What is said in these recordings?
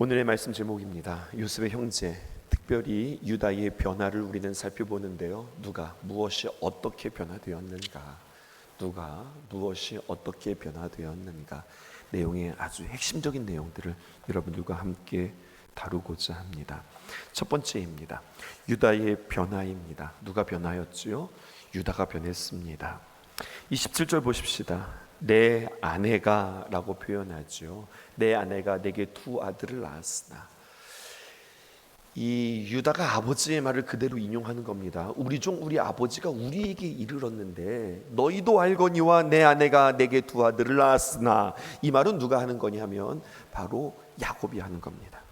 오늘의 말씀 제목입니다. 요셉의 형제, 특별히 유다의 변화를 우리는 살펴보는데요. 누가 무엇이 어떻게 변화되었는가, 누가 무엇이 어떻게 변화되었는가, 내용의 아주 핵심적인 내용들을 여러분들과 함께 다루고자 합니다. 첫 번째입니다. 유다의 변화입니다. 누가 변화였지요? 유다가 변했습니다. 27절 보십시다. 내 아내가 라고 표현하죠. 내 아내가 내게 두 아들을 낳았으나. 이 유다가 아버지의 말을 그대로 인용하는 겁니다. 우리 아버지가 우리에게 이르렀는데 너희도 알거니와 내 아내가 내게 두 아들을 낳았으나. 이 말은 누가 하는 거냐 하면 바로 야곱이 하는 겁니다.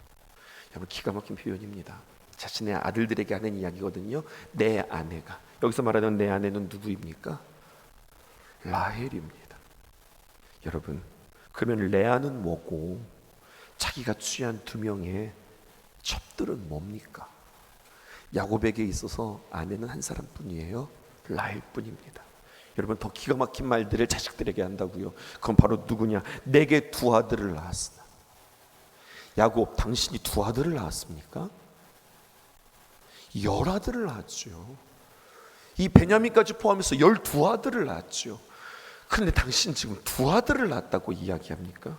여러분, 기가 막힌 표현입니다. 자신의 아들들에게 하는 이야기거든요. 내 아내가, 여기서 말하는 내 아내는 누구입니까? 라헬입니다. 여러분, 그러면 레아는 뭐고 자기가 취한 두 명의 첩들은 뭡니까? 야곱에게 있어서 아내는 한 사람뿐이에요. 라헬뿐입니다. 여러분, 더 기가 막힌 말들을 자식들에게 한다고요. 그건 바로 누구냐? 내게 두 아들을 낳았으나. 야곱, 당신이 두 아들을 낳았습니까? 10아들을 낳았죠. 이 베냐민까지 포함해서 12아들을 낳았죠. 그런데 당신 지금 두 아들을 낳았다고 이야기합니까?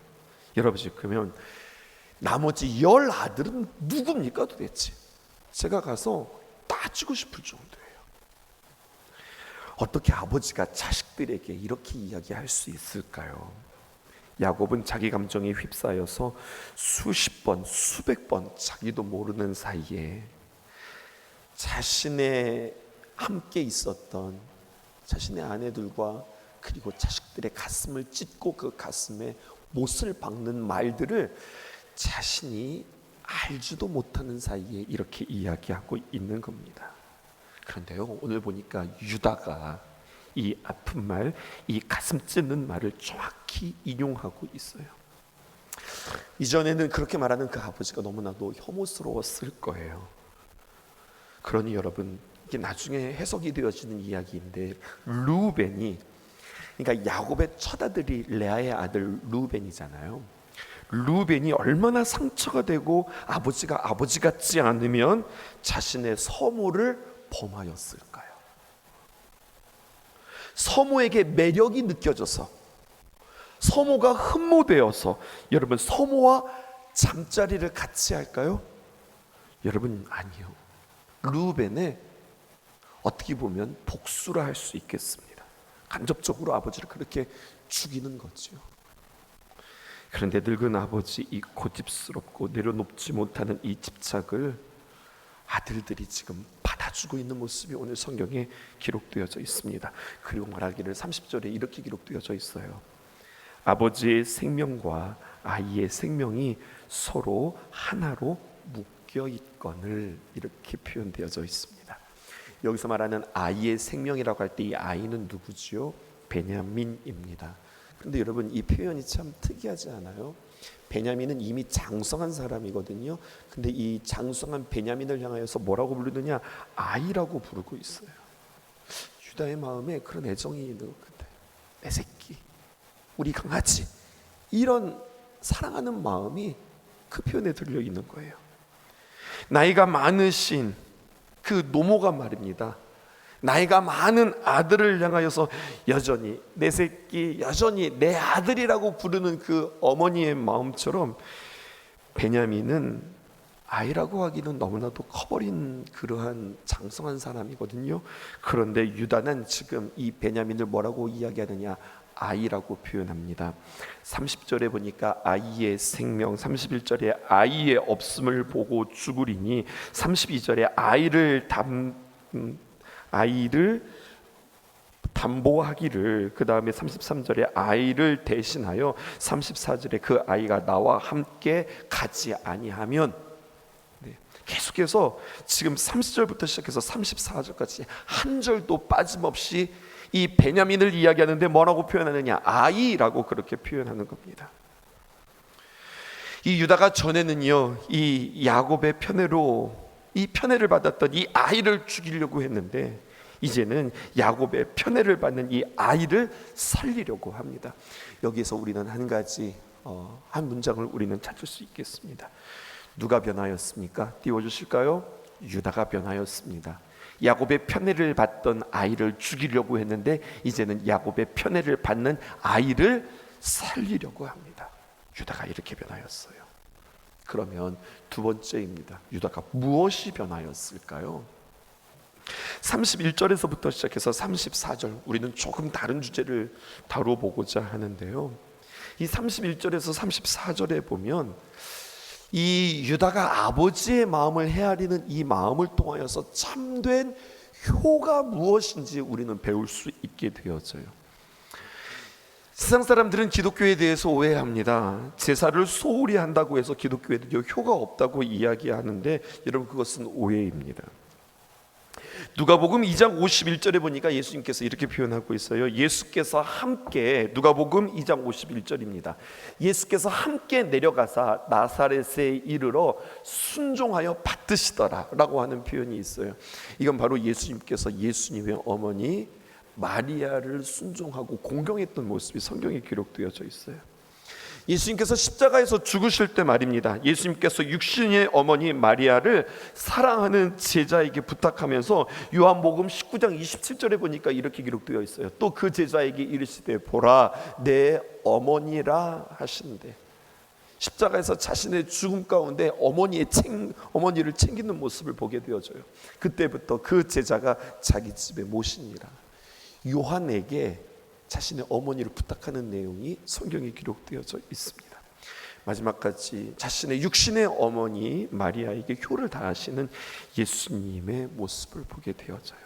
여러분, 그러면 나머지 10아들은 누굽니까 도대체? 제가 가서 따지고 싶을 정도예요. 어떻게 아버지가 자식들에게 이렇게 이야기할 수 있을까요? 야곱은 자기 감정에 휩싸여서 수십 번, 수백 번 자기도 모르는 사이에 자신의 함께 있었던 자신의 아내들과 그리고 자식들의 가슴을 찢고 그 가슴에 못을 박는 말들을 자신이 알지도 못하는 사이에 이렇게 이야기하고 있는 겁니다. 그런데요, 오늘 보니까 유다가 이 아픈 말, 이 가슴 찢는 말을 정확히 인용하고 있어요. 이전에는 그렇게 말하는 그 아버지가 너무나도 혐오스러웠을 거예요. 그러니 여러분, 이게 나중에 해석이 되어지는 이야기인데, 르우벤이, 그러니까 야곱의 첫 아들이 레아의 아들 르우벤이잖아요. 르우벤이 얼마나 상처가 되고 아버지가 아버지 같지 않으면 자신의 서모를 범하였을까요? 서모에게 매력이 느껴져서, 서모가 흠모되어서, 여러분, 서모와 잠자리를 같이 할까요? 여러분, 아니요. 르우벤의 어떻게 보면 복수라 할 수 있겠습니다. 간접적으로 아버지를 그렇게 죽이는 거죠. 그런데 늙은 아버지 이 고집스럽고 내려놓지 못하는 이 집착을 아들들이 지금 받아주고 있는 모습이 오늘 성경에 기록되어져 있습니다. 그리고 말하기를 30절에 이렇게 기록되어져 있어요. 아버지의 생명과 아이의 생명이 서로 하나로 묶여 있거늘, 이렇게 표현되어져 있습니다. 여기서 말하는 아이의 생명이라고 할 때 이 아이는 누구지요? 베냐민입니다. 그런데 여러분, 이 표현이 참 특이하지 않아요? 베냐민은 이미 장성한 사람이거든요. 근데 이 장성한 베냐민을 향하여서 뭐라고 부르느냐? 아이라고 부르고 있어요. 유다의 마음에 그런 애정이 있는 것 같아요. 내 새끼, 우리 강아지, 이런 사랑하는 마음이 그 표현에 들려 있는 거예요. 나이가 많으신 그 노모가 말입니다. 나이가 많은 아들을 향하여서 여전히 내 새끼, 여전히 내 아들이라고 부르는 그 어머니의 마음처럼 베냐민은 아이라고 하기는 너무나도 커버린 그러한 장성한 사람이거든요. 그런데 유다는 지금 이 베냐민을 뭐라고 이야기하느냐? 아이라고 표현합니다. 30절에 보니까 아이의 생명, 31절에 아이의 없음을 보고 죽으리니, 32절에 아이를 담보하기를, 그 다음에 33절에 아이를 대신하여, 34절에 그 아이가 나와 함께 가지 아니하면, 계속해서 지금 30절부터 시작해서 34절까지 한 절도 빠짐없이 이 베냐민을 이야기하는데 뭐라고 표현하느냐? 아이라고 그렇게 표현하는 겁니다. 이 유다가 전에는요, 이 야곱의 이 편애를 받았던 이 아이를 죽이려고 했는데, 이제는 야곱의 편애를 받는 이 아이를 살리려고 합니다. 여기서 우리는 한 가지 한 문장을 우리는 찾을 수 있겠습니다. 누가 변하였습니까? 띄워주실까요? 유다가 변하였습니다. 야곱의 편애를 받던 아이를 죽이려고 했는데 이제는 야곱의 편애를 받는 아이를 살리려고 합니다. 유다가 이렇게 변하였어요. 그러면 두 번째입니다. 유다가 무엇이 변하였을까요? 31절에서부터 시작해서 34절, 우리는 조금 다른 주제를 다뤄보고자 하는데요, 이 31절에서 34절에 보면 이 유다가 아버지의 마음을 헤아리는 이 마음을 통하여서 참된 효가 무엇인지 우리는 배울 수 있게 되어져요. 세상 사람들은 기독교에 대해서 오해합니다. 제사를 소홀히 한다고 해서 기독교에도 효가 없다고 이야기하는데, 여러분, 그것은 오해입니다. 누가복음 2장 51절에 보니까 예수님께서 이렇게 표현하고 있어요. 예수께서 함께, 누가복음 2장 51절입니다. 예수께서 함께 내려가사 나사렛에 이르러 순종하여 받드시더라 라고 하는 표현이 있어요. 이건 바로 예수님께서 예수님의 어머니 마리아를 순종하고 공경했던 모습이 성경에 기록되어져 있어요. 예수님께서 십자가에서 죽으실 때 말입니다. 예수님께서 육신의 어머니 마리아를 사랑하는 제자에게 부탁하면서 요한복음 19장 27절에 보니까 이렇게 기록되어 있어요. 또 그 제자에게 이르시되 보라 내 어머니라 하시는데, 십자가에서 자신의 죽음 가운데 어머니를 챙기는 모습을 보게 되어져요. 그때부터 그 제자가 자기 집에 모시니라. 요한에게 자신의 어머니를 부탁하는 내용이 성경에 기록되어져 있습니다. 마지막까지 자신의 육신의 어머니 마리아에게 효를 다하시는 예수님의 모습을 보게 되어져요.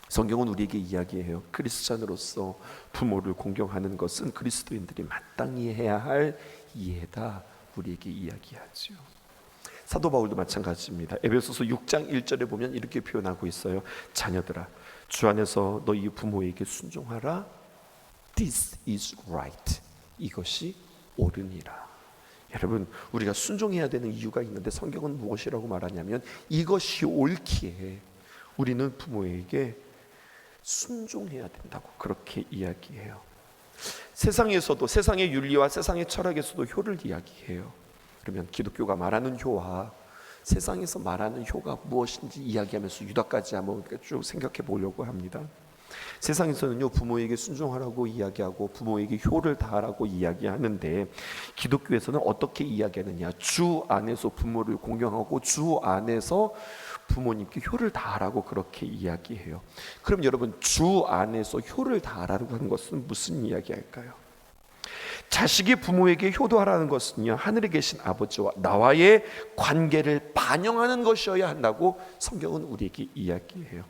성경은 우리에게 이야기해요. 크리스찬으로서 부모를 공경하는 것은 그리스도인들이 마땅히 해야 할 이해다, 우리에게 이야기하죠. 사도 바울도 마찬가지입니다. 에베소서 6장 1절에 보면 이렇게 표현하고 있어요. 자녀들아, 주 안에서 너희 부모에게 순종하라. This is right. 이것이 옳으니라. 여러분, 우리가 순종해야 되는 이유가 있는데 성경은 무엇이라고 말하냐면 이것이 옳기에 우리는 부모에게 순종해야 된다고 그렇게 이야기해요. 세상에서도, 세상의 윤리와 세상의 철학에서도 효를 이야기해요. 그러면 기독교가 말하는 효와 세상에서 말하는 효가 무엇인지 이야기하면서 유다까지 한번 쭉 생각해 보려고 합니다. 세상에서는요, 부모에게 순종하라고 이야기하고 부모에게 효를 다하라고 이야기하는데, 기독교에서는 어떻게 이야기하느냐? 주 안에서 부모를 공경하고 주 안에서 부모님께 효를 다하라고 그렇게 이야기해요. 그럼 여러분, 주 안에서 효를 다하라고 하는 것은 무슨 이야기할까요? 자식이 부모에게 효도하라는 것은요, 하늘에 계신 아버지와 나와의 관계를 반영하는 것이어야 한다고 성경은 우리에게 이야기해요.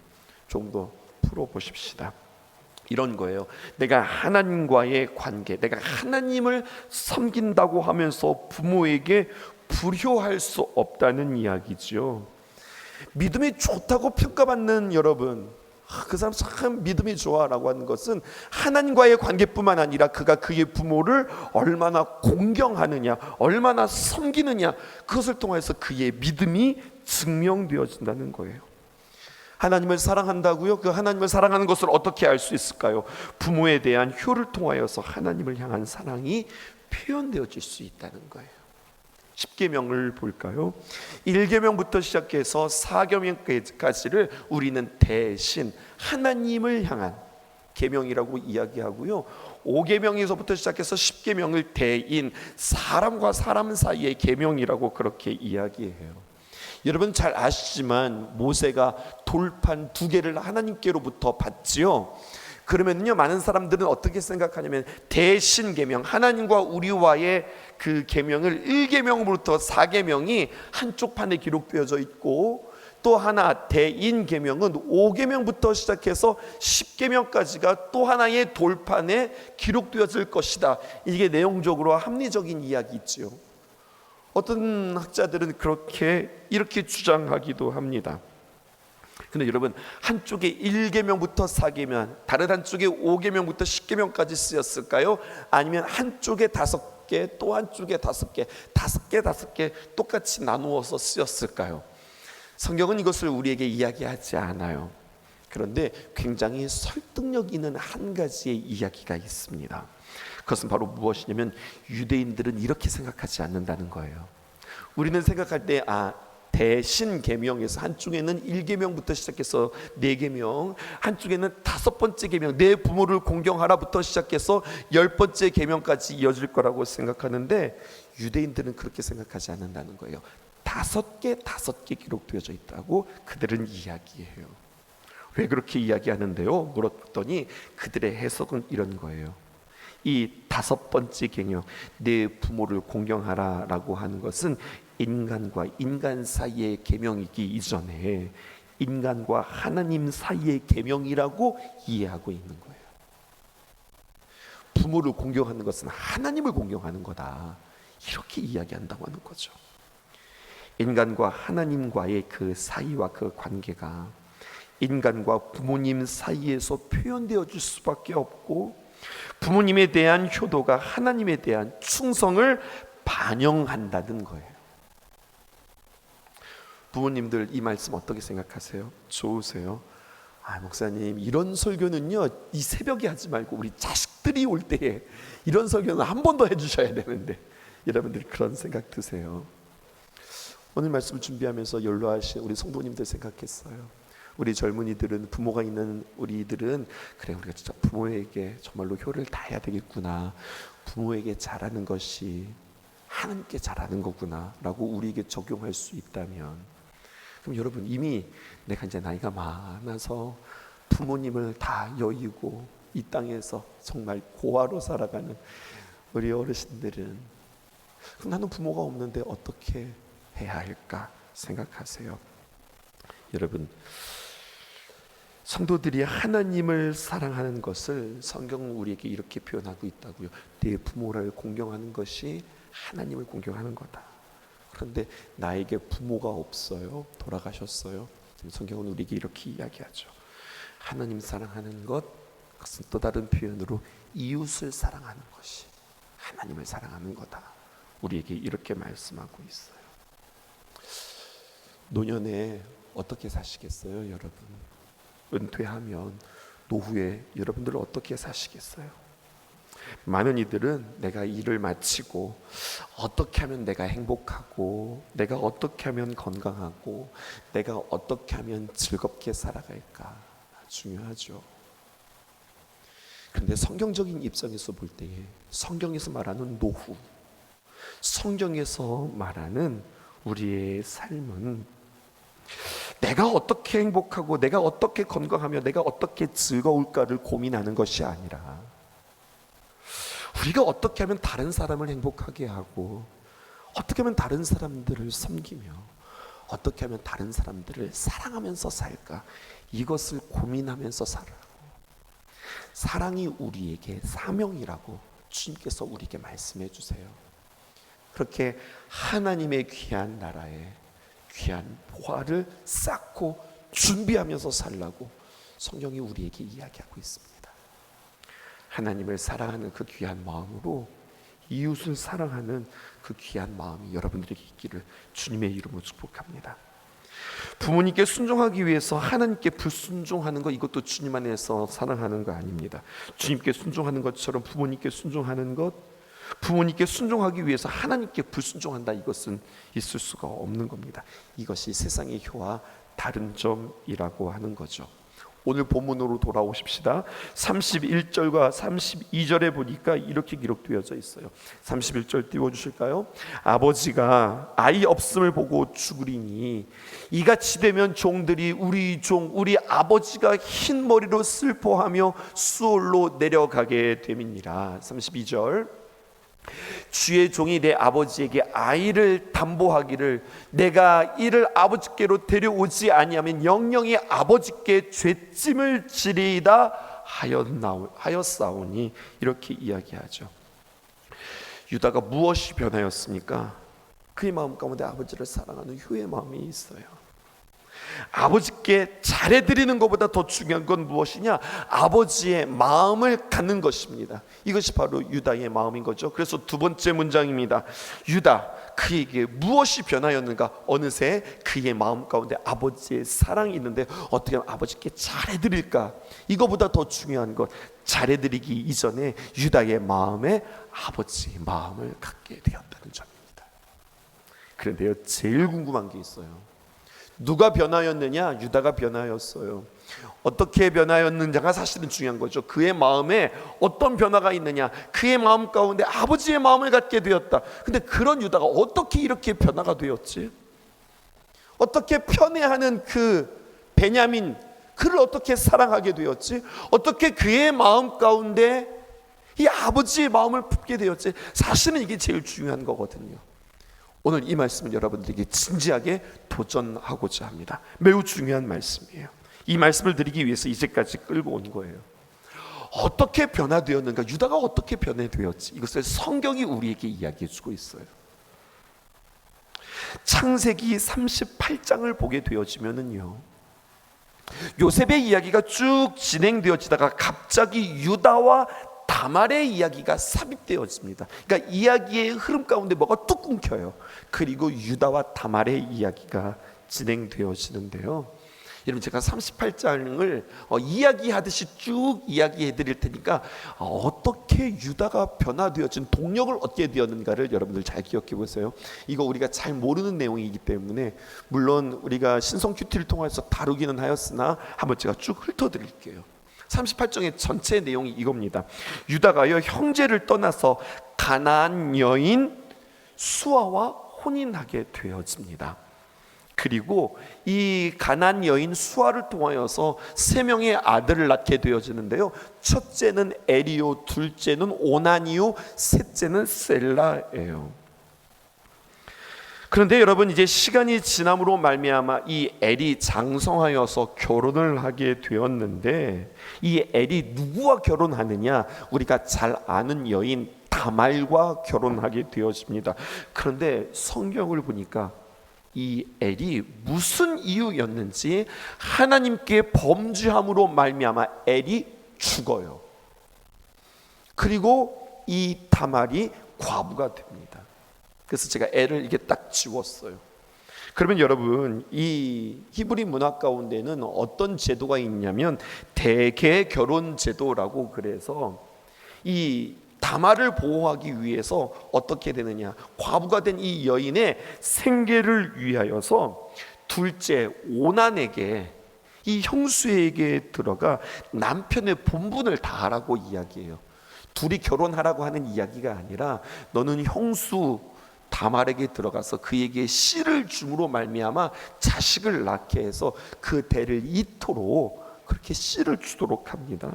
좀 더 풀어보십시다. 이런 거예요. 내가 하나님과의 관계, 내가 하나님을 섬긴다고 하면서 부모에게 불효할 수 없다는 이야기죠. 믿음이 좋다고 평가받는 여러분, 그 사람 참 믿음이 좋아라고 하는 것은 하나님과의 관계뿐만 아니라 그가 그의 부모를 얼마나 공경하느냐, 얼마나 섬기느냐, 그것을 통해서 그의 믿음이 증명되어진다는 거예요. 하나님을 사랑한다고요? 그 하나님을 사랑하는 것을 어떻게 알 수 있을까요? 부모에 대한 효를 통하여서 하나님을 향한 사랑이 표현되어질 수 있다는 거예요. 10계명을 볼까요? 1계명부터 시작해서 4계명까지를 우리는 대신 하나님을 향한 계명이라고 이야기하고요, 5계명에서부터 시작해서 10계명을 대인 사람과 사람 사이의 계명이라고 그렇게 이야기해요. 여러분 잘 아시지만 모세가 돌판 2개를 하나님께로부터 받지요. 그러면요, 많은 사람들은 어떻게 생각하냐면 대신 계명, 하나님과 우리와의 그 계명을 1계명부터 4계명이 한쪽 판에 기록되어져 있고, 또 하나 대인 계명은 5계명부터 시작해서 10계명까지가 또 하나의 돌판에 기록되어질 것이다. 이게 내용적으로 합리적인 이야기죠. 어떤 학자들은 이렇게 주장하기도 합니다. 근데 여러분, 한쪽에 1계명부터 4계명, 다른 한쪽에 5계명부터 10계명까지 쓰였을까요? 아니면 한쪽에 5개, 또 한쪽에 5개, 5개 똑같이 나누어서 쓰였을까요? 성경은 이것을 우리에게 이야기하지 않아요. 그런데 굉장히 설득력 있는 한 가지의 이야기가 있습니다. 그것은 바로 무엇이냐면 유대인들은 이렇게 생각하지 않는다는 거예요. 우리는 생각할 때 대신 계명에서 한쪽에는 1계명부터 시작해서 4계명, 한쪽에는 5번째 계명, 내 부모를 공경하라부터 시작해서 10번째 계명까지 이어질 거라고 생각하는데 유대인들은 그렇게 생각하지 않는다는 거예요. 5개 기록되어져 있다고 그들은 이야기해요. 왜 그렇게 이야기하는데요? 물었더니 그들의 해석은 이런 거예요. 이 5번째 계명, 내 부모를 공경하라라고 하는 것은 인간과 인간 사이의 계명이기 이전에 인간과 하나님 사이의 계명이라고 이해하고 있는 거예요. 부모를 공경하는 것은 하나님을 공경하는 거다, 이렇게 이야기한다고 하는 거죠. 인간과 하나님과의 그 사이와 그 관계가 인간과 부모님 사이에서 표현되어 줄 수밖에 없고, 부모님에 대한 효도가 하나님에 대한 충성을 반영한다는 거예요. 부모님들 이 말씀 어떻게 생각하세요? 좋으세요? 목사님, 이런 설교는요 이 새벽에 하지 말고 우리 자식들이 올 때에 이런 설교는 한 번 더 해주셔야 되는데, 여러분들이 그런 생각 드세요? 오늘 말씀을 준비하면서 연로하신 우리 성도님들 생각했어요. 우리 젊은이들은, 부모가 있는 우리들은, 그래, 우리가 진짜 부모에게 정말로 효를 다해야 되겠구나, 부모에게 잘하는 것이 하나님께 잘하는 거구나 라고 우리에게 적용할 수 있다면, 그럼 여러분, 이미 내가 이제 나이가 많아서 부모님을 다 여의고 이 땅에서 정말 고아로 살아가는 우리 어르신들은, 그럼 나는 부모가 없는데 어떻게 해야 할까 생각하세요? 여러분, 성도들이 하나님을 사랑하는 것을 성경은 우리에게 이렇게 표현하고 있다고요. 내 부모를 공경하는 것이 하나님을 공경하는 거다. 그런데 나에게 부모가 없어요, 돌아가셨어요. 성경은 우리에게 이렇게 이야기하죠. 하나님 사랑하는 것, 그것은 또 다른 표현으로 이웃을 사랑하는 것이 하나님을 사랑하는 거다, 우리에게 이렇게 말씀하고 있어요. 노년에 어떻게 사시겠어요, 여러분? 은퇴하면 노후에 여러분들은 어떻게 사시겠어요? 많은 이들은 내가 일을 마치고 어떻게 하면 내가 행복하고, 내가 어떻게 하면 건강하고, 내가 어떻게 하면 즐겁게 살아갈까 중요하죠. 그런데 성경적인 입장에서 볼 때에 성경에서 말하는 노후, 성경에서 말하는 우리의 삶은 내가 어떻게 행복하고 내가 어떻게 건강하며 내가 어떻게 즐거울까를 고민하는 것이 아니라, 우리가 어떻게 하면 다른 사람을 행복하게 하고, 어떻게 하면 다른 사람들을 섬기며, 어떻게 하면 다른 사람들을 사랑하면서 살까, 이것을 고민하면서 살아가고, 사랑이 우리에게 사명이라고 주님께서 우리에게 말씀해 주세요. 그렇게 하나님의 귀한 나라에 귀한 보화를 쌓고 준비하면서 살라고 성경이 우리에게 이야기하고 있습니다. 하나님을 사랑하는 그 귀한 마음으로 이웃을 사랑하는 그 귀한 마음이 여러분들에게 있기를 주님의 이름으로 축복합니다. 부모님께 순종하기 위해서 하나님께 불순종하는 것, 이것도 주님 안에서 사랑하는 거 아닙니다. 주님께 순종하는 것처럼 부모님께 순종하는 것, 부모님께 순종하기 위해서 하나님께 불순종한다, 이것은 있을 수가 없는 겁니다. 이것이 세상의 효와 다른 점이라고 하는 거죠. 오늘 본문으로 돌아오십시다. 31절과 32절에 보니까 이렇게 기록되어져 있어요. 31절 띄워주실까요? 아버지가 아이 없음을 보고 죽으리니 이같이 되면 종들이 우리 아버지가 흰 머리로 슬퍼하며 수올로 내려가게 됨이니라. 32절, 주의 종이 내 아버지에게 아이를 담보하기를 내가 이를 아버지께로 데려오지 아니하면 영영이 아버지께 죄짐을 지리이다 하였사오니, 이렇게 이야기하죠. 유다가 무엇이 변하였습니까? 그의 마음 가운데 아버지를 사랑하는 후의 마음이 있어요. 아버지께 잘해드리는 것보다 더 중요한 건 무엇이냐? 아버지의 마음을 갖는 것입니다. 이것이 바로 유다의 마음인 거죠. 그래서 두 번째 문장입니다. 유다, 그에게 무엇이 변하였는가? 어느새 그의 마음 가운데 아버지의 사랑이 있는데 어떻게 하면 아버지께 잘해드릴까? 이거보다 더 중요한 것, 잘해드리기 이전에 유다의 마음에 아버지의 마음을 갖게 되었다는 점입니다. 그런데요, 제일 궁금한 게 있어요. 누가 변하였느냐? 유다가 변하였어요. 어떻게 변하였느냐가 사실은 중요한 거죠. 그의 마음에 어떤 변화가 있느냐? 그의 마음 가운데 아버지의 마음을 갖게 되었다. 근데 그런 유다가 어떻게 이렇게 변화가 되었지? 어떻게 편애하는 그 베냐민, 그를 어떻게 사랑하게 되었지? 어떻게 그의 마음 가운데 이 아버지의 마음을 품게 되었지? 사실은 이게 제일 중요한 거거든요. 오늘 이 말씀을 여러분들에게 진지하게 도전하고자 합니다. 매우 중요한 말씀이에요. 이 말씀을 드리기 위해서 이제까지 끌고 온 거예요. 어떻게 변화되었는가? 유다가 어떻게 변화되었지? 이것을 성경이 우리에게 이야기해 주고 있어요. 창세기 38장을 보게 되어지면은요, 요셉의 이야기가 쭉 진행되어지다가 갑자기 유다와 다말의 이야기가 삽입되어집니다. 그러니까 이야기의 흐름 가운데 뭐가 뚝 끊겨요. 그리고 유다와 다말의 이야기가 진행되어지는데요, 여러분 제가 38장을 이야기하듯이 쭉 이야기해 드릴 테니까 어떻게 유다가 변화되어진 동력을 얻게 되었는가를 여러분들 잘 기억해 보세요. 이거 우리가 잘 모르는 내용이기 때문에 물론 우리가 신성 큐티를 통해서 다루기는 하였으나 한번 제가 쭉 훑어드릴게요. 38장의 전체 내용이 이겁니다. 유다가요, 형제를 떠나서 가나안 여인 수아와 혼인하게 되어집니다. 그리고 이 가나안 여인 수아를 통하여서 3명의 아들을 낳게 되어지는데요, 첫째는 에리오, 둘째는 오나니오, 셋째는 셀라예요. 그런데 여러분, 이제 시간이 지남으로 말미암아 이 엘이 장성하여서 결혼을 하게 되었는데, 이 엘이 누구와 결혼하느냐? 우리가 잘 아는 여인 다말과 결혼하게 되어집니다. 그런데 성경을 보니까 이 엘이 무슨 이유였는지 하나님께 범죄함으로 말미암아 엘이 죽어요. 그리고 이 다말이 과부가 됩니다. 그래서 제가 애를 이렇게 딱 지웠어요. 그러면 여러분, 이 히브리 문화 가운데는 어떤 제도가 있냐면 대개 결혼 제도라고, 그래서 이 다말을 보호하기 위해서 어떻게 되느냐, 과부가 된 이 여인의 생계를 위하여서 둘째 오난에게, 이 형수에게 들어가 남편의 본분을 다하라고 이야기해요. 둘이 결혼하라고 하는 이야기가 아니라 너는 형수 다말에게 들어가서 그에게 씨를 줌으로 말미암아 자식을 낳게 해서 그 대를 이토록 그렇게 씨를 주도록 합니다.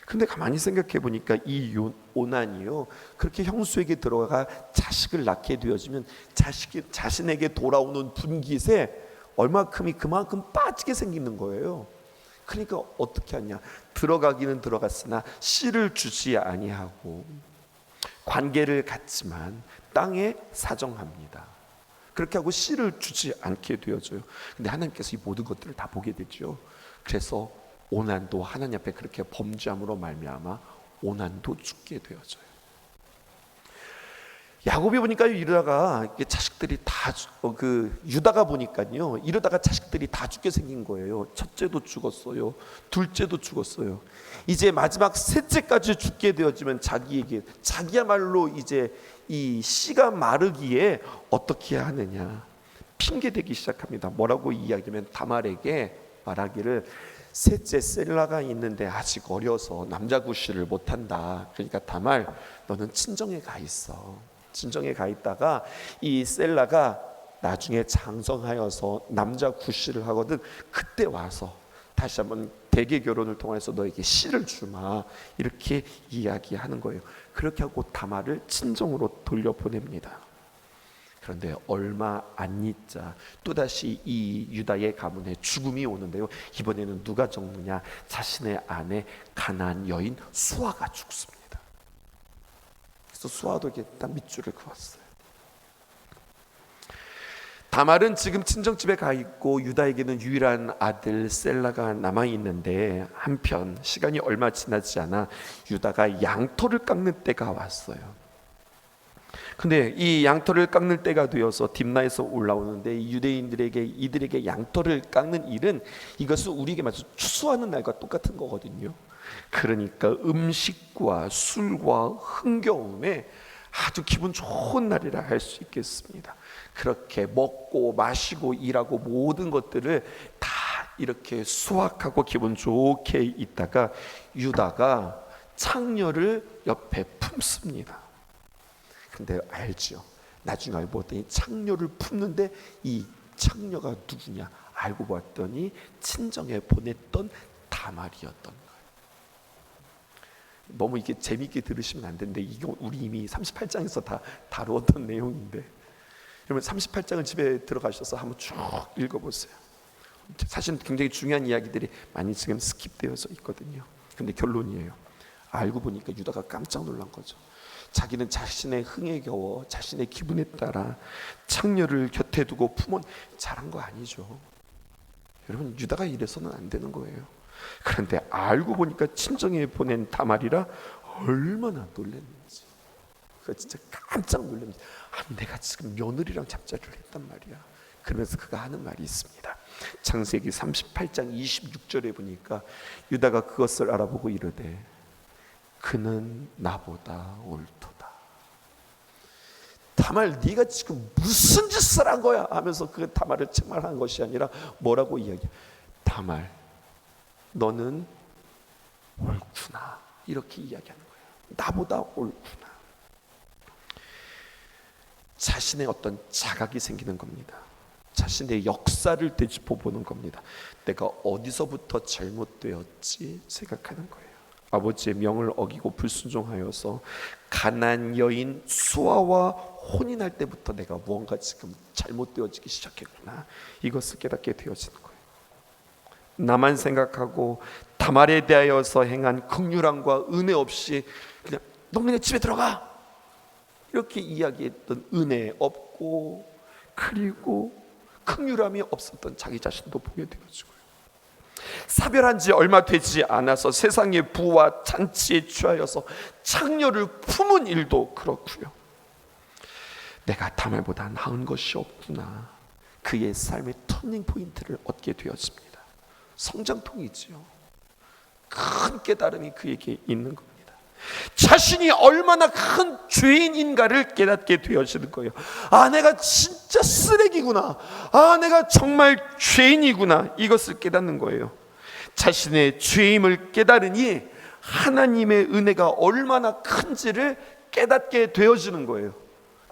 근데 가만히 생각해 보니까 이 오난이요, 그렇게 형수에게 들어가 자식을 낳게 되어지면 자식이 자신에게 돌아오는 분깃에 얼마큼이 그만큼 빠지게 생기는 거예요. 그러니까 어떻게 하냐, 들어가기는 들어갔으나 씨를 주지 아니하고 관계를 갖지만 땅에 사정합니다. 그렇게 하고 씨를 주지 않게 되어져요. 근데 하나님께서 이 모든 것들을 다 보게 되죠. 그래서 오난도 하나님 앞에 그렇게 범죄함으로 말미암아 오난도 죽게 되어져요. 야곱이 보니까 이러다가 자식들이 다 유다가 보니까요, 이러다가 자식들이 다 죽게 생긴 거예요. 첫째도 죽었어요. 둘째도 죽었어요. 이제 마지막 셋째까지 죽게 되어지면 자기야말로 이제 이 씨가 마르기에 어떻게 하느냐, 핑계 대기 시작합니다. 뭐라고 이야기하면 다말에게 말하기를, 셋째 셀라가 있는데 아직 어려서 남자 구실을 못한다. 그러니까 다말, 너는 친정에 가 있어. 친정에 가 있다가 이 셀라가 나중에 장성하여서 남자 구실을 하거든. 그때 와서 다시 한번 대개 결혼을 통해서 너에게 씨를 주마. 이렇게 이야기하는 거예요. 그렇게 하고 다말을 친정으로 돌려보냅니다. 그런데 얼마 안 있자 또다시 이 유다의 가문에 죽음이 오는데요, 이번에는 누가 죽느냐, 자신의 아내 가나안 여인 수아가 죽습니다. 그래서 수아도 이렇게 딱 밑줄을 그었어요. 다말은 지금 친정집에 가 있고 유다에게는 유일한 아들 셀라가 남아 있는데, 한편 시간이 얼마 지나지 않아 유다가 양털을 깎는 때가 왔어요. 근데 이 양털을 깎는 때가 되어서 딥나에서 올라오는데, 유대인들에게 이들에게 양털을 깎는 일은 이것은 우리에게 마치 추수하는 날과 똑같은 거거든요. 그러니까 음식과 술과 흥겨움에 아주 기분 좋은 날이라 할 수 있겠습니다. 그렇게 먹고 마시고 일하고 모든 것들을 다 이렇게 수확하고 기분 좋게 있다가 유다가 창녀를 옆에 품습니다. 근데 알죠? 나중에 알고 봤더니 창녀를 품는데 이 창녀가 누구냐 알고 봤더니 친정에 보냈던 다말이었던 거예요. 너무 이게 재밌게 들으시면 안 되는데, 이게 우리 이미 38장에서 다 다루었던 내용인데, 여러분 38장을 집에 들어가셔서 한번 쭉 읽어보세요. 사실 굉장히 중요한 이야기들이 많이 지금 스킵되어서 있거든요. 근데 결론이에요. 알고 보니까 유다가 깜짝 놀란 거죠. 자기는 자신의 흥에 겨워 자신의 기분에 따라 창녀를 곁에 두고 품은, 잘한 거 아니죠. 여러분 유다가 이래서는 안 되는 거예요. 그런데 알고 보니까 친정에 보낸 다말이라 얼마나 놀랐는지. 그가 진짜 깜짝 놀랍니다. 내가 지금 며느리랑 잠자리를 했단 말이야. 그러면서 그가 하는 말이 있습니다. 창세기 38장 26절에 보니까 유다가 그것을 알아보고 이르되 그는 나보다 옳도다. 다말 네가 지금 무슨 짓을 한 거야 하면서 그 다말을 책망한 것이 아니라 뭐라고 이야기해? 다말 너는 옳구나, 이렇게 이야기하는 거예요. 나보다 옳구나. 자신의 어떤 자각이 생기는 겁니다. 자신의 역사를 되짚어 보는 겁니다. 내가 어디서부터 잘못되었지 생각하는 거예요. 아버지의 명을 어기고 불순종하여서 가나안 여인 수아와 혼인할 때부터 내가 무언가 지금 잘못되어지기 시작했구나, 이것을 깨닫게 되어지는 거예요. 나만 생각하고 다말에 대하여서 행한 긍휼함과 은혜 없이 그냥 너 그냥 집에 들어가 이렇게 이야기했던 은혜 없고, 그리고 긍휼함이 없었던 자기 자신도 보게 되어지고요. 사별한 지 얼마 되지 않아서 세상의 부와 잔치에 취하여서 창녀를 품은 일도 그렇고요. 내가 다말보다 나은 것이 없구나, 그의 삶의 터닝 포인트를 얻게 되었습니다. 성장통이지요. 큰 깨달음이 그에게 있는 겁니다. 자신이 얼마나 큰 죄인인가를 깨닫게 되어지는 거예요. 내가 진짜 쓰레기구나, 내가 정말 죄인이구나, 이것을 깨닫는 거예요. 자신의 죄임을 깨달으니 하나님의 은혜가 얼마나 큰지를 깨닫게 되어지는 거예요.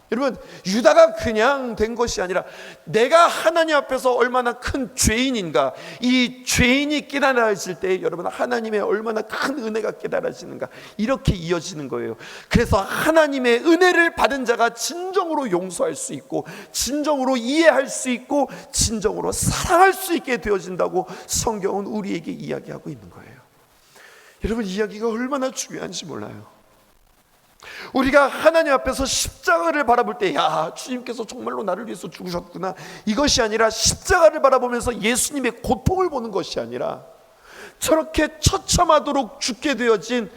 여러분 유다가 그냥 된 것이 아니라 내가 하나님 앞에서 얼마나 큰 죄인인가, 이 죄인이 깨달아질 때 여러분 하나님의 얼마나 큰 은혜가 깨달아지는가, 이렇게 이어지는 거예요. 그래서 하나님의 은혜를 받은 자가 진정으로 용서할 수 있고 진정으로 이해할 수 있고 진정으로 사랑할 수 있게 되어진다고 성경은 우리에게 이야기하고 있는 거예요. 여러분 이야기가 얼마나 중요한지 몰라요. 우리가 하나님 앞에서 십자가를 바라볼 때 주님께서 정말로 나를 위해서 죽으셨구나, 이것이 아니라 십자가를 바라보면서 예수님의 고통을 보는 것이 아니라 저렇게 처참하도록 죽게 되어진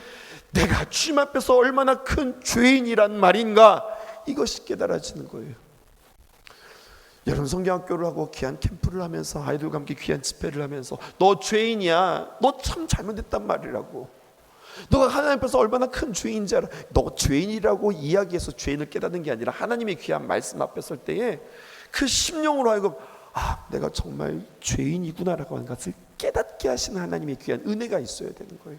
내가 주님 앞에서 얼마나 큰 죄인이란 말인가, 이것이 깨달아지는 거예요. 여러분 성경학교를 하고 귀한 캠프를 하면서 아이들과 함께 귀한 집회를 하면서 너 죄인이야, 너 참 잘못했단 말이라고, 너가 하나님 앞에서 얼마나 큰 죄인인지 알아, 너 죄인이라고 이야기해서 죄인을 깨닫는 게 아니라 하나님의 귀한 말씀 앞에 설 때에 그 심령으로 하여금 내가 정말 죄인이구나라고 하는 것을 깨닫게 하시는 하나님의 귀한 은혜가 있어야 되는 거예요.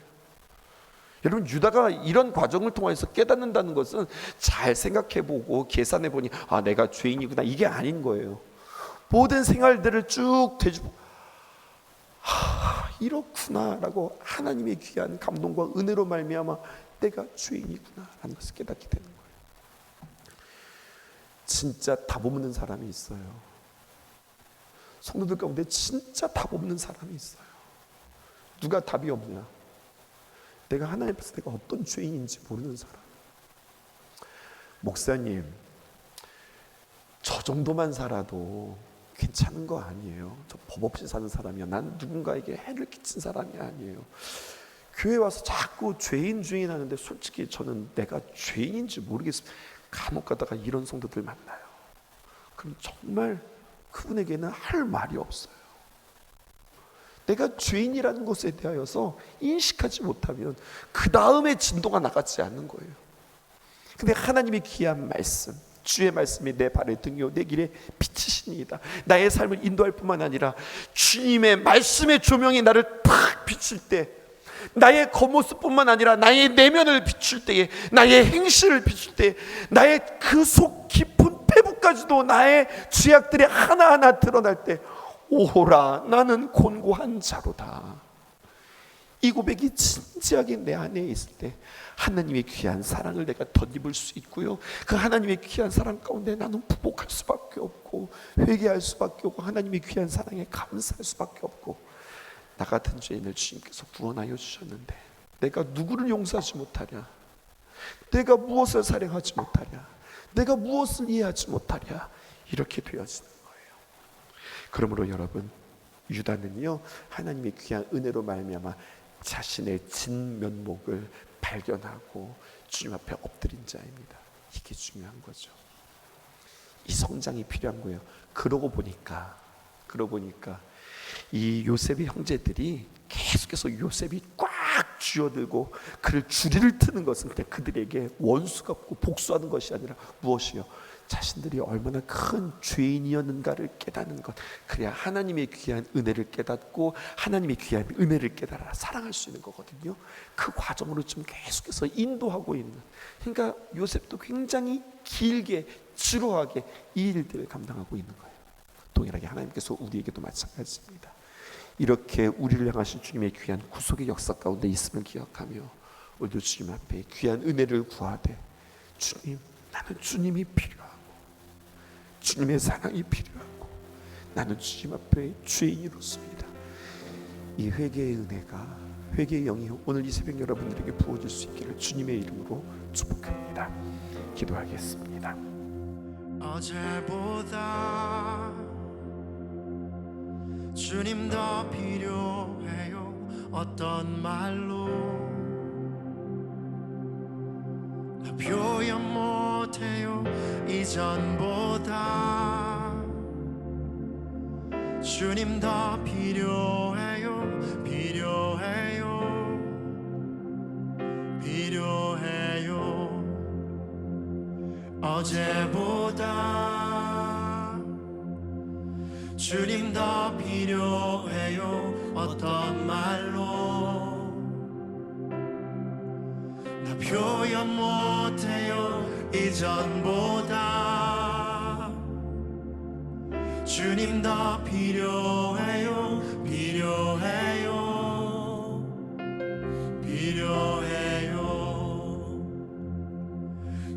여러분 유다가 이런 과정을 통해서 깨닫는다는 것은 잘 생각해보고 계산해보니 내가 죄인이구나, 이게 아닌 거예요. 모든 생활들을 쭉 되짚어 이렇구나라고 하나님의 귀한 감동과 은혜로 말미암아 내가 죄인이구나라는 것을 깨닫게 되는 거예요. 진짜 답 없는 사람이 있어요. 성도들 가운데 진짜 답 없는 사람이 있어요. 누가 답이 없냐? 내가 하나님 앞에서 내가 어떤 죄인인지 모르는 사람. 목사님, 저 정도만 살아도 괜찮은 거 아니에요. 저 법 없이 사는 사람이야. 난 누군가에게 해를 끼친 사람이 아니에요. 교회 와서 자꾸 죄인 하는데 솔직히 저는 내가 죄인인지 모르겠습니다. 감옥 가다가 이런 성도들 만나요. 그럼 정말 그분에게는 할 말이 없어요. 내가 죄인이라는 것에 대하여서 인식하지 못하면 그 다음에 진도가 나가지 않는 거예요. 근데 하나님의 귀한 말씀, 주의 말씀이 내 발의 등이요 내 길에 빛이시니이다. 나의 삶을 인도할 뿐만 아니라 주님의 말씀의 조명이 나를 탁 비칠 때, 나의 겉모습뿐만 아니라 나의 내면을 비출 때에, 나의 행실을 비출 때, 나의 그 속 깊은 패부까지도 나의 죄악들이 하나하나 드러날 때, 오호라 나는 곤고한 자로다. 이 고백이 진지하게 내 안에 있을 때 하나님의 귀한 사랑을 내가 덧입을 수 있고요, 그 하나님의 귀한 사랑 가운데 나는 부복할 수밖에 없고 회개할 수밖에 없고 하나님의 귀한 사랑에 감사할 수밖에 없고, 나 같은 죄인을 주님께서 구원하여 주셨는데 내가 누구를 용서하지 못하랴, 내가 무엇을 사랑하지 못하랴, 내가 무엇을 이해하지 못하랴, 이렇게 되어지는 거예요. 그러므로 여러분, 유다는요 하나님의 귀한 은혜로 말미암아 자신의 진면목을 발견하고 주님 앞에 엎드린 자입니다. 이게 중요한 거죠. 이 성장이 필요한 거예요. 그러고 보니까 이 요셉의 형제들이 계속해서 요셉이 꽉 쥐어들고 그를 주리를 트는 것은 그냥 그들에게 원수가 없고 복수하는 것이 아니라 무엇이요? 자신들이 얼마나 큰 죄인이었는가를 깨닫는 것. 그래야 하나님의 귀한 은혜를 깨닫고 하나님의 귀한 은혜를 깨달아 사랑할 수 있는 거거든요. 그 과정으로 좀 계속해서 인도하고 있는, 그러니까 요셉도 굉장히 길게 지루하게 이 일들을 감당하고 있는 거예요. 동일하게 하나님께서 우리에게도 마찬가지입니다. 이렇게 우리를 향하신 주님의 귀한 구속의 역사 가운데 있음을 기억하며 오늘도 주님 앞에 귀한 은혜를 구하되, 주님, 나는 주님이 필요하고 주님의 사랑이 필요하고 나는 주님 앞에 죄인으로서이다. 이 회개의 은혜가, 회개의 영이 오늘 이 새벽 여러분들에게 부어질 수 있기를 주님의 이름으로 축복합니다. 기도하겠습니다. 어제보다 주님 더 필요해요. 어떤 말로 나 표현 못해요. 이전보다 주님 더 필요해요. 필요해요. 어제보다 주님 더 필요해요. 어떤 말로 나 표현 못해요. 이전보다 주님 더 필요해요.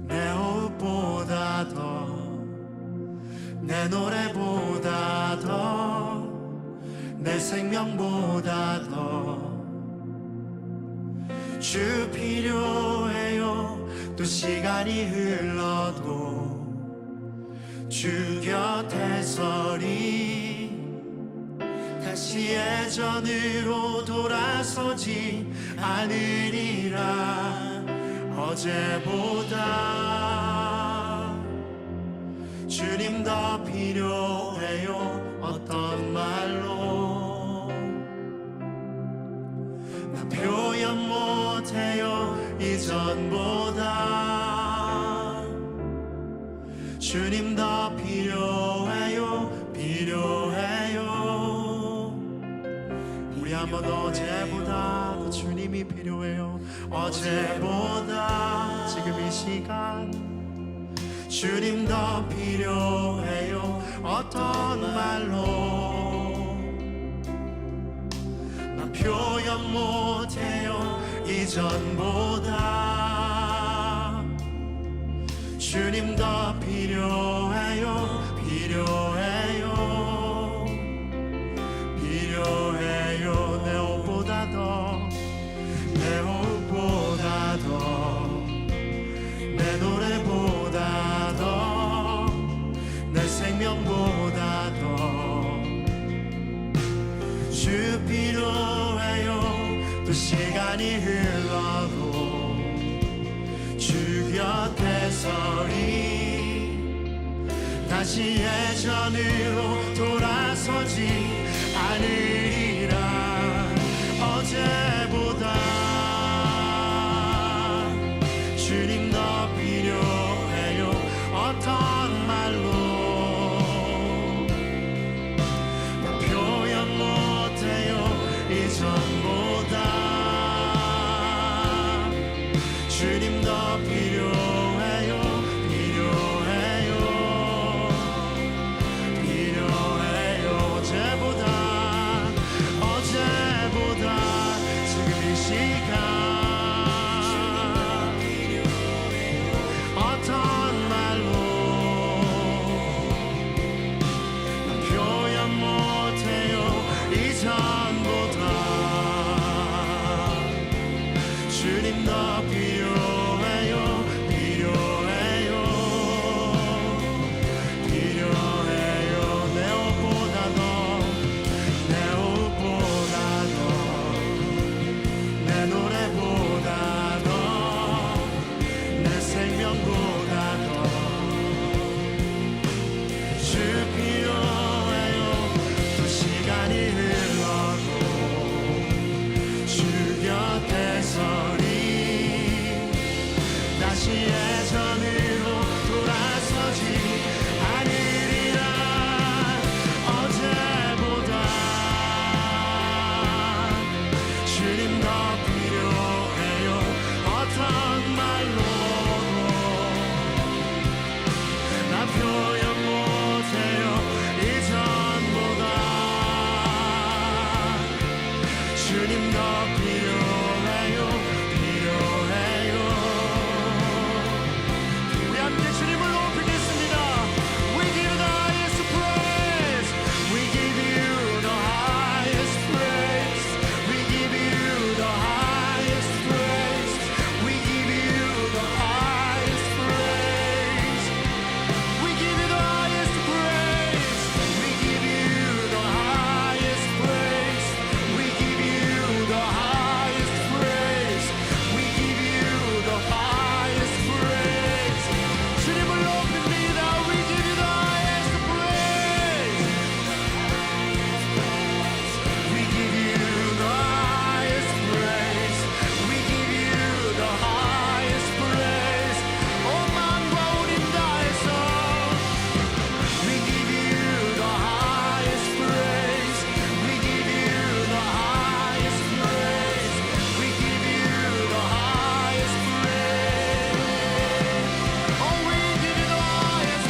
내 호흡보다 더, 내 노래보다 더, 내 생명보다 더 주 필요해요. 또 시간이 흘러도 주 곁에서리 다시 예전으로 돌아서지 않으리라. 어제보다 주님 더 필요해요. 어떤 말로 나 표현 못해요. 이전보다 주님 더 필요해요. 우리 한번 어제보다 더 주님이 필요해요. 어제보다 지금 이 시간 주님 더 필요해요. 어떤 말로 나 표현 못해요. 이전보다 주님 더 필요해요. 내 옷보다 더, 내 호흡보다 더, 내 노래보다 더, 내 시간이 흘러도 주 곁에 서리 다시 예전으로 돌아서지 않으리라 어제보다 주님 더 필요해요 어떤 말로 다 표현 못해요 이전보다 주님 더 필요해요 필요해요 필요해요 어제보다 지금 이 시간 어떤 말로 난 표현 못해요 이전보다 주님 더 필요해요 필요해요 필요해요 내 옷보다 내 노래보다 내 생명보다 주 필요해요 또 시간이 흘러도 주 곁에 서리 다시 예전으로 돌아서지 않으리라 어제보다 주님 더 필요해요 어떤 말로 나 표현 못해요 이전보다 주님 더 필요해요 필요해요 우리 함께 주님을 높이겠습니다 We give you the highest praise We give you the highest praise We give you the highest praise We give you the highest praise We give you the highest praise We give you the highest praise We give you the highest praise We give you the highest praise 주님을 높입니다 We give you the highest praise We give you the highest praise We give you the highest praise 온 마음과 온 힘 다해서 We give you the highest praise We give you the highest praise We give you the highest praise Oh we give you the highest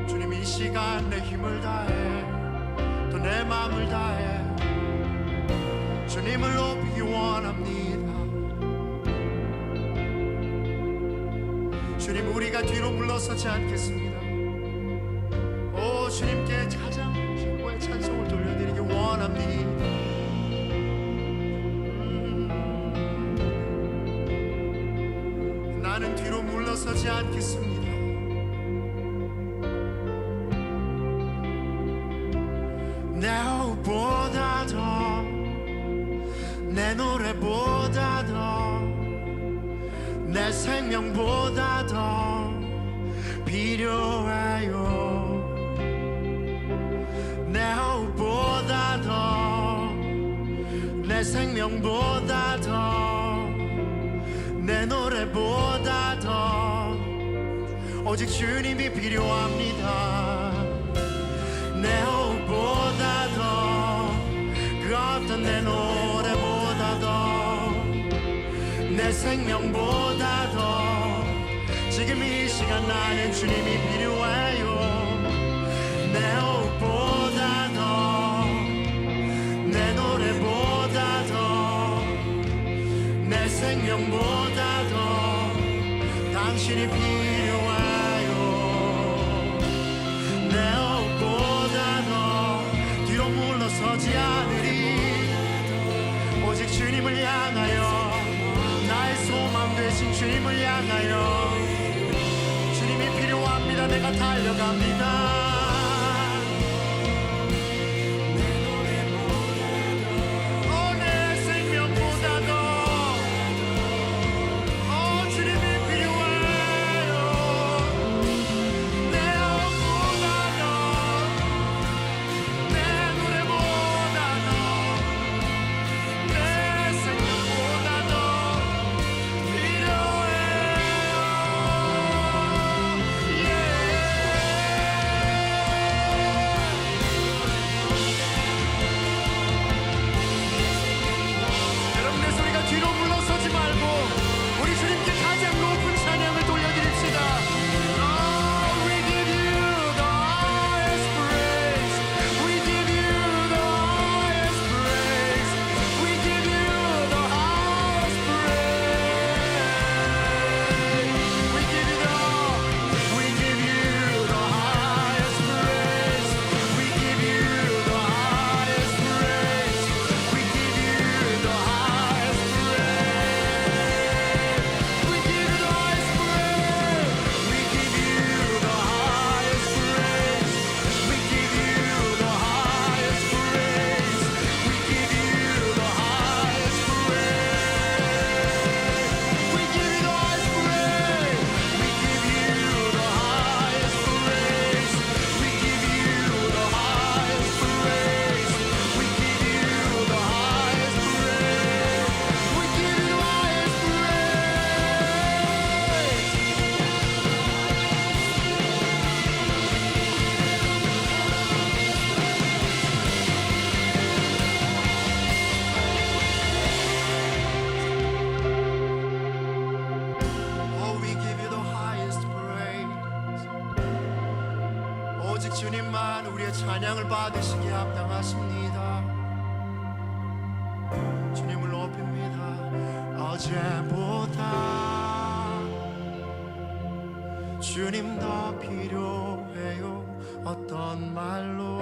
주님 이 시간 내 힘을 다해 또 내 마음을 다해 주님을 높이기 원합니다 주님 우리가 뒤로 물러서지 않겠습니다 오 주님께 가장 최고의 찬송을 돌려드리기 원합니다 나는 뒤로 물러서지 않겠습니다 내 옷보다 더 내 노래보다 더 내 생명보다 더 필요해요 내 옷보다 더 내 생명보다 더 내 노래보다 더 오직 주님이 필요합니다 생명보다 더 지금 이 시간 나는 주님이 필요해요. 내 호흡보다 더 내 노래보다 더 내 생명보다 더 당신이 필요해요. 내 호흡보다 더 뒤로 물러서지 않으리. 오직 주님을 향하여 나의 소망 되신 주님을 향하여 주님이 필요합니다. 내가 달려갑니다. 내 생명보다 더 주님이 필요해요. 내 호흡보다 더 내 노래보다 더 내 생명보다 더 필요해요. 여러분 내 소리가 뒤로 물러서지 말고 우리 주님께 가장 높은 찬양을 돌려드립시다. Oh, we give you the highest praise. We give you the highest praise. We give you the highest praise. We give you the highest praise. We give you the highest praise. We give you the highest praise. We give you the highest praise. We give you the highest praise. We give you the highest praise. We give you the highest praise. We give you the highest praise. We give you the highest praise. We give you the highest praise. We give you the highest praise. We give you the highest praise. Oh, we give you the highest praise. 오직 주님만 우리의 찬양을 받으시기에 합당하십니다. 주님을 높입니다. 어제보다 주님 더 필요해요. 어떤 말로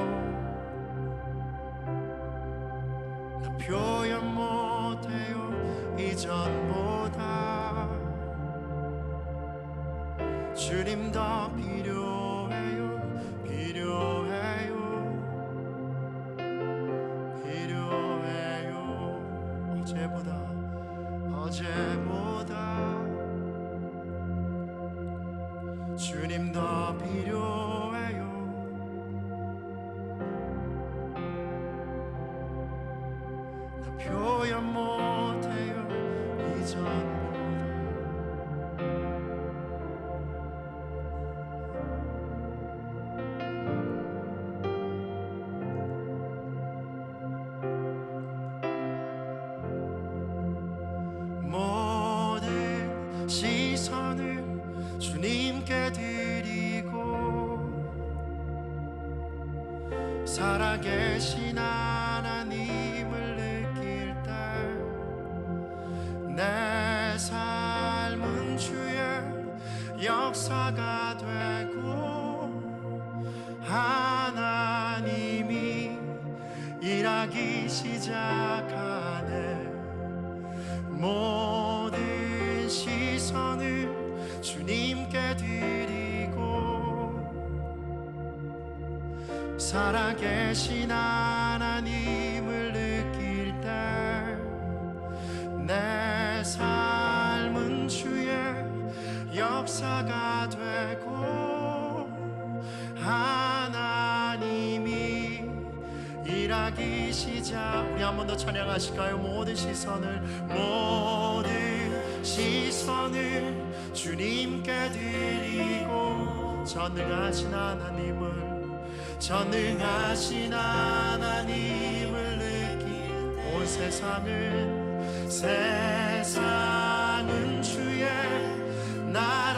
나 표현 못해요. 이전보다 주님 더 필요해요. 필요해요. 필요해요. 어제보다 주님 더 필요해요. 나 표현 못해요. 이전보다 모든 시선을 주님께 드리고 살아계신 하나님을 느낄 때 내 삶은 주의 역사가 되고 하나님이 일하기 시작하네. 모든 시선을 주님께 드리고 살아계신 하나님을 느낄 때 내 삶은 주의 역사가 되고 하나님이 일하기 시작. 우리 한 번 더 찬양하실까요? 모든 시선을 주님께 드리고 전능하신 하나님을 느낄 온 세상은 나